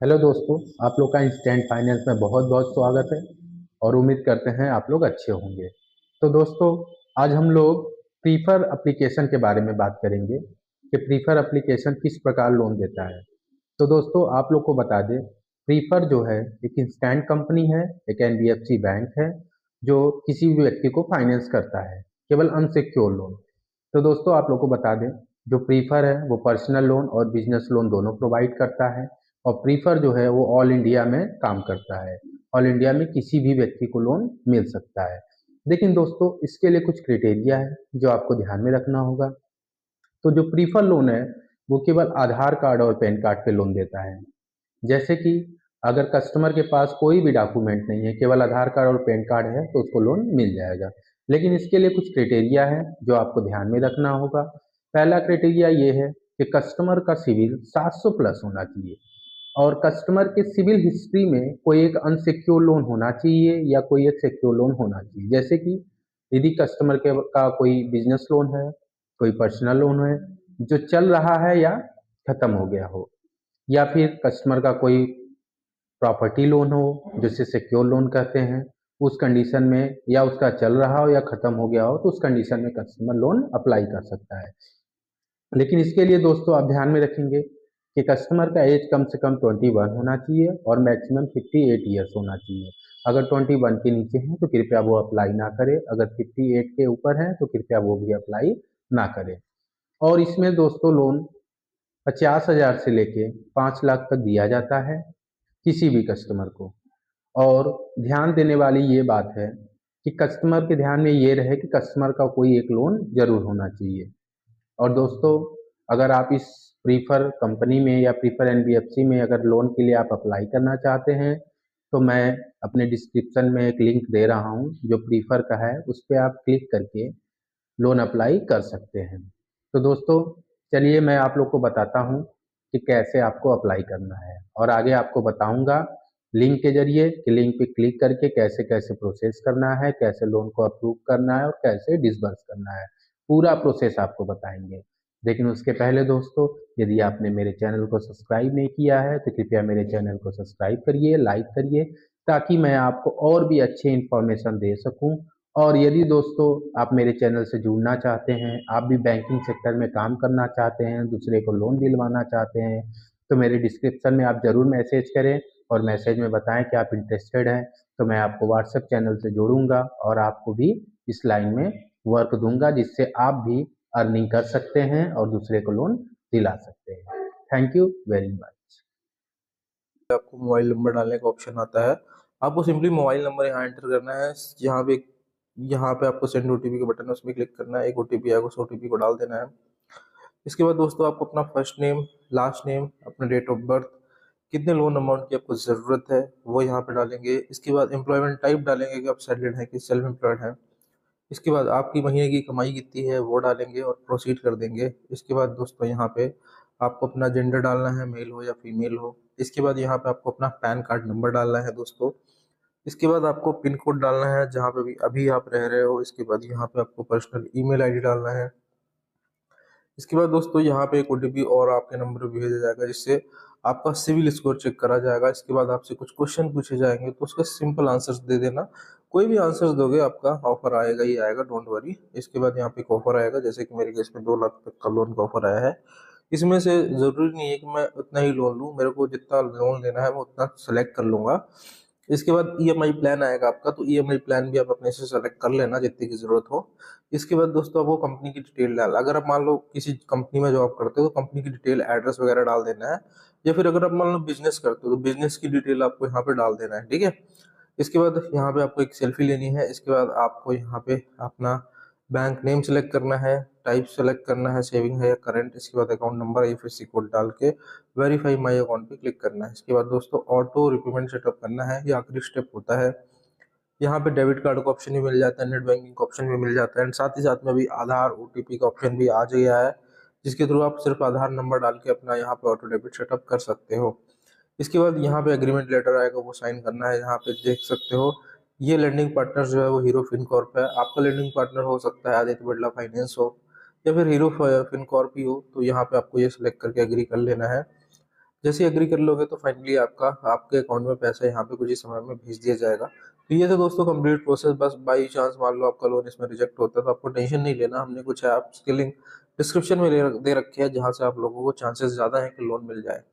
Hello दोस्तों। आप लोग का इंस्टेंट फाइनेंस में बहुत बहुत स्वागत है और उम्मीद करते हैं आप लोग अच्छे होंगे। तो दोस्तों, आज हम लोग प्रीफर एप्लीकेशन के बारे में बात करेंगे कि प्रीफर एप्लीकेशन किस प्रकार लोन देता है। तो दोस्तों, आप लोग को बता दें, प्रीफर जो है एक इंस्टेंट कंपनी है, एक एनबीएफसी बैंक है जो किसी भी व्यक्ति को फाइनेंस करता है, केवल अनसिक्योर लोन। तो दोस्तों, आप लोग को बता दें, जो प्रीफर है वो पर्सनल लोन और बिजनेस लोन दोनों प्रोवाइड करता है। और प्रीफर जो है वो ऑल इंडिया में काम करता है। ऑल इंडिया में किसी भी व्यक्ति को लोन मिल सकता है। लेकिन दोस्तों, इसके लिए कुछ क्राइटेरिया है जो आपको ध्यान में रखना होगा। तो जो प्रीफर लोन है वो केवल आधार कार्ड और पैन कार्ड पे लोन देता है। जैसे कि अगर कस्टमर के पास कोई भी डॉक्यूमेंट नहीं है, केवल आधार कार्ड और पैन कार्ड है, तो उसको लोन मिल जाएगा। लेकिन इसके लिए कुछ क्राइटेरिया है जो आपको ध्यान में रखना होगा। पहला क्राइटेरिया ये है कि कस्टमर का सिविल 700 प्लस होना चाहिए और कस्टमर के सिविल हिस्ट्री में कोई एक अनसिक्योर लोन होना चाहिए या कोई एक सिक्योर लोन होना चाहिए। जैसे कि यदि कस्टमर के का कोई बिजनेस लोन है, कोई पर्सनल लोन है जो चल रहा है या खत्म हो गया हो, या फिर कस्टमर का कोई प्रॉपर्टी लोन हो जिसे सिक्योर लोन कहते हैं, उस कंडीशन में, या उसका चल रहा हो या खत्म हो गया हो, तो उस कंडीशन में कस्टमर लोन अप्लाई कर सकता है। लेकिन इसके लिए दोस्तों आप ध्यान में रखेंगे कि कस्टमर का एज कम से कम 21 होना चाहिए और मैक्सिमम 58 ईयर्स होना चाहिए। अगर 21 के नीचे हैं तो कृपया वो अप्लाई ना करें, अगर 58 के ऊपर हैं तो कृपया वो भी अप्लाई ना करें। और इसमें दोस्तों लोन 50,000 से लेके 5 लाख तक दिया जाता है किसी भी कस्टमर को। और ध्यान देने वाली ये बात है कि कस्टमर के ध्यान में ये रहे कि कस्टमर का कोई एक लोन जरूर होना चाहिए। और दोस्तों, अगर आप इस प्रीफर कंपनी में या प्रीफर एनबीएफसी में अगर लोन के लिए आप अप्लाई करना चाहते हैं, तो मैं अपने डिस्क्रिप्शन में एक लिंक दे रहा हूं जो प्रीफर का है, उस पर आप क्लिक करके लोन अप्लाई कर सकते हैं। तो दोस्तों, चलिए मैं आप लोग को बताता हूं कि कैसे आपको अप्लाई करना है और आगे आपको बताऊंगा लिंक के जरिए कि लिंक पे क्लिक करके कैसे कैसे प्रोसेस करना है, कैसे लोन को अप्रूव करना है और कैसे डिसबर्स करना है। पूरा प्रोसेस आपको बताएंगे। लेकिन उसके पहले दोस्तों, यदि आपने मेरे चैनल को सब्सक्राइब नहीं किया है तो कृपया मेरे चैनल को सब्सक्राइब करिए, लाइक करिए, ताकि मैं आपको और भी अच्छे इन्फॉर्मेशन दे सकूं। और यदि दोस्तों आप मेरे चैनल से जुड़ना चाहते हैं, आप भी बैंकिंग सेक्टर में काम करना चाहते हैं, दूसरे को लोन दिलवाना चाहते हैं, तो मेरे डिस्क्रिप्शन में आप ज़रूर मैसेज करें और मैसेज में बताएं कि आप इंटरेस्टेड हैं। तो मैं आपको व्हाट्सएप चैनल से जोड़ूंगा और आपको भी इस लाइन में वर्क दूंगा, जिससे आप भी अर्निंग कर सकते हैं और दूसरे को लोन दिला सकते हैं। Thank you very much. आपको मोबाइल नंबर डालने का ऑप्शन आता है। आपको सिंपली मोबाइल नंबर यहाँ एंटर करना है। यहाँ पे आपको सेंड ओटीपी का बटन है, उसमें क्लिक करना है। एक ओटीपी आएगा, उस ओटीपी को डाल देना है। इसके बाद दोस्तों आपको अपना फर्स्ट नेम, लास्ट नेम, अपना डेट ऑफ बर्थ, कितने लोन अमाउंट की आपको ज़रूरत है वो यहाँ पे डालेंगे। इसके बाद एम्प्लॉयमेंट टाइप डालेंगे कि आप सैलरीड हैं कि सेल्फ एम्प्लॉयड हैं। इसके बाद आपकी महीने की कमाई कितनी है वो डालेंगे और प्रोसीड कर देंगे। इसके बाद दोस्तों यहाँ पे आपको अपना जेंडर डालना है, मेल हो या फीमेल हो। इसके बाद यहाँ पे आपको अपना पैन कार्ड नंबर डालना है दोस्तों। इसके बाद आपको पिन कोड डालना है जहाँ पे भी अभी आप रह रहे हो। इसके बाद यहाँ पे आपको पर्सनल ईमेल आईडी डालना है। इसके बाद दोस्तों यहाँ पे एक ओटीपी और आपके नंबर पे भेजा जाएगा, जिससे आपका सिविल स्कोर चेक करा जाएगा। इसके बाद आपसे कुछ क्वेश्चन पूछे जाएंगे, तो उसका सिंपल आंसर्स दे देना। कोई भी आंसर्स दोगे आपका ऑफर आएगा ही आएगा, डोंट वरी। इसके बाद यहाँ पे एक ऑफर आएगा, जैसे कि मेरे केस में 2 लाख तक का लोन का ऑफर आया है। इसमें से जरूरी नहीं है कि मैं उतना ही लोन लूँ, मेरे को जितना लोन लेना है मैं उतना सेलेक्ट कर लूंगा। इसके बाद ईएमआई प्लान आएगा आपका, तो ईएमआई प्लान भी आप अपने से सेलेक्ट कर लेना जितने की जरूरत हो। इसके बाद दोस्तों आपको कंपनी की डिटेल डाल, अगर आप मान लो किसी कंपनी में जॉब करते हो तो कंपनी की डिटेल, एड्रेस वगैरह डाल देना है। या फिर अगर आप मान लो बिजनेस करते हो तो बिजनेस की डिटेल आपको यहाँ पे डाल देना है, ठीक है। इसके बाद यहाँ पे आपको एक सेल्फी लेनी है। इसके बाद आपको यहाँ पे अपना बैंक नेम सेलेक्ट करना है, टाइप सेलेक्ट करना है, सेविंग है या करंट। इसके बाद अकाउंट नंबर, आईएफएससी कोड डाल के वेरीफाई माई अकाउंट पे क्लिक करना है। इसके बाद दोस्तों ऑटो रिपेमेंट सेटअप करना है, ये आखिरी स्टेप होता है। यहाँ पे डेबिट कार्ड का ऑप्शन भी मिल जाता है, नेट बैंकिंग का ऑप्शन भी मिल जाता है, एंड साथ ही साथ में भी आधार ओटीपी का ऑप्शन भी आ गया है, जिसके थ्रू आप सिर्फ आधार नंबर डाल के अपना यहाँ पे ऑटो डेबिट सेटअप कर सकते हो। इसके बाद यहाँ पे एग्रीमेंट लेटर आएगा, वो साइन करना है। यहाँ पे देख सकते हो ये लैंडिंग पार्टनर जो है वो हीरो फिनकॉर्प है। आपका लैंडिंग पार्टनर हो सकता है आदित्य बिरला फाइनेंस हो या फिर हीरो फिनकॉर्प ही हो, तो यहाँ पे आपको ये सिलेक्ट करके एग्री कर लेना है। जैसे एग्री कर लोगे तो फाइनली आपका आपके अकाउंट में पैसा यहाँ पे कुछ ही समय में भेज दिया जाएगा। तो ये तो दोस्तों कंप्लीट प्रोसेस। बस बाई चांस मान लो आपका लोन इसमें रिजेक्ट होता है तो आपको टेंशन नहीं लेना, हमने कुछ ऐप्स के लिंक डिस्क्रिप्शन में दे रखे हैं जहाँ से आप लोगों को चांसेस ज़्यादा है कि लोन मिल जाए।